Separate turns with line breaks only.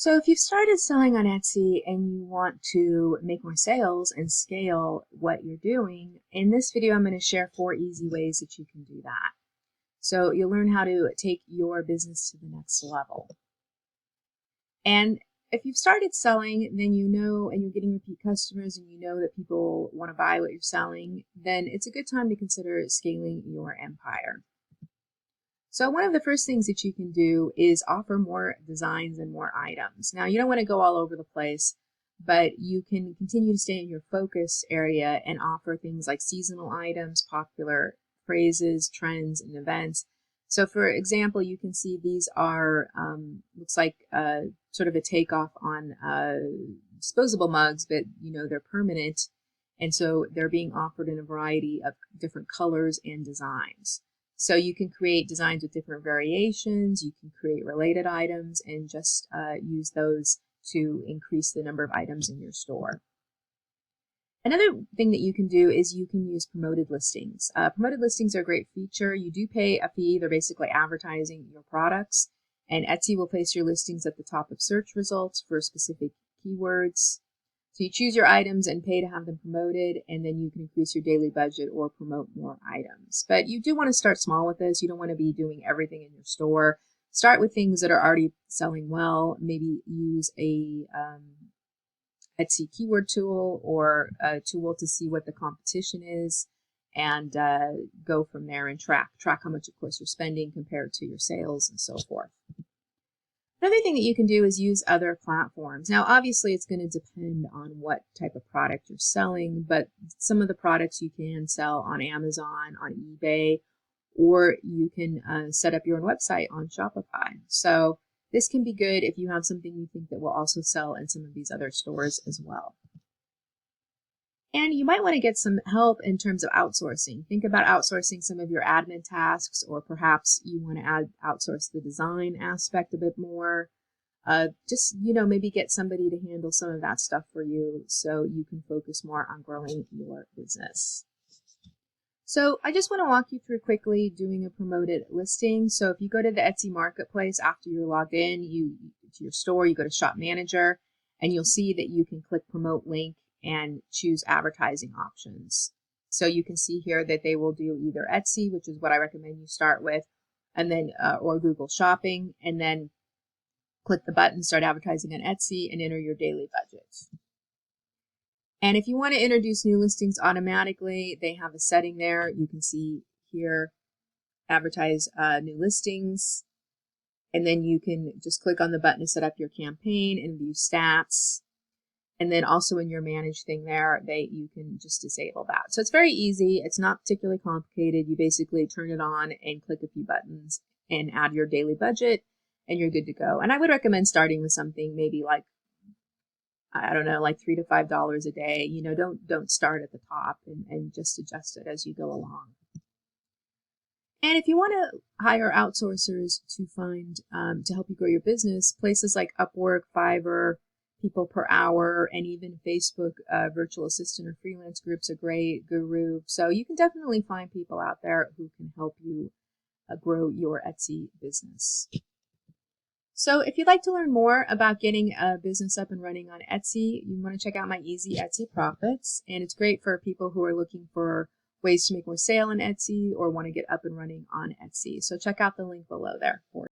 So if you've started selling on Etsy and you want to make more sales and scale what you're doing, in this video I'm going to share 4 easy ways that you can do that. So you'll learn how to take your business to the next level. And if you've started selling, then you know, and you're getting repeat customers and you know that people want to buy what you're selling, then it's a good time to consider scaling your empire. So one of the first things that you can do is offer more designs and more items. Now, you don't want to go all over the place, but you can continue to stay in your focus area and offer things like seasonal items, popular phrases, trends, and events. So for example, you can see these are, looks like sort of a takeoff on disposable mugs, but you know, they're permanent. And so they're being offered in a variety of different colors and designs. So you can create designs with different variations, you can create related items, and just use those to increase the number of items in your store. Another thing that you can do is you can use promoted listings. Promoted listings are a great feature. You do pay a fee. They're basically advertising your products, and Etsy will place your listings at the top of search results for specific keywords. So you choose your items and pay to have them promoted, and then you can increase your daily budget or promote more items. But you do want to start small with this. You don't want to be doing everything in your store. Start with things that are already selling well. Maybe use a Etsy keyword tool or a tool to see what the competition is, and go from there and track how much, of course, you're spending compared to your sales and so forth. Another thing that you can do is use other platforms. Now, obviously, it's going to depend on what type of product you're selling, but some of the products you can sell on Amazon, on eBay, or you can set up your own website on Shopify. So this can be good if you have something you think that will also sell in some of these other stores as well. And you might want to get some help in terms of outsourcing. Think about outsourcing some of your admin tasks, or perhaps you want to outsource the design aspect a bit more. Just, maybe get somebody to handle some of that stuff for you so you can focus more on growing your business. So I just want to walk you through quickly doing a promoted listing. So if you go to the Etsy marketplace after you're logged in, to your store, you go to Shop Manager, and you'll see that you can click Promote Link and choose advertising options. So you can see here that they will do either Etsy, which is what I recommend you start with, and then or Google Shopping, and then click the button, start advertising on Etsy, and enter your daily budget. And if you want to introduce new listings automatically, they have a setting there. You can see here, advertise new listings, and then you can just click on the button to set up your campaign and view stats. And then also in your manage thing there, you can just disable that. So it's very easy. It's not particularly complicated. You basically turn it on and click a few buttons and add your daily budget, and you're good to go. And I would recommend starting with something maybe like, I don't know, like $3 to $5 a day. Don't start at the top, and just adjust it as you go along. And if you want to hire outsourcers to find, to help you grow your business, places like Upwork, Fiverr, People Per Hour, and even Facebook virtual assistant or freelance groups are great. Guru. So you can definitely find people out there who can help you grow your Etsy business. So if you'd like to learn more about getting a business up and running on Etsy, you want to check out my Easy Etsy Profits. And it's great for people who are looking for ways to make more sale on Etsy or want to get up and running on Etsy. So check out the link below there for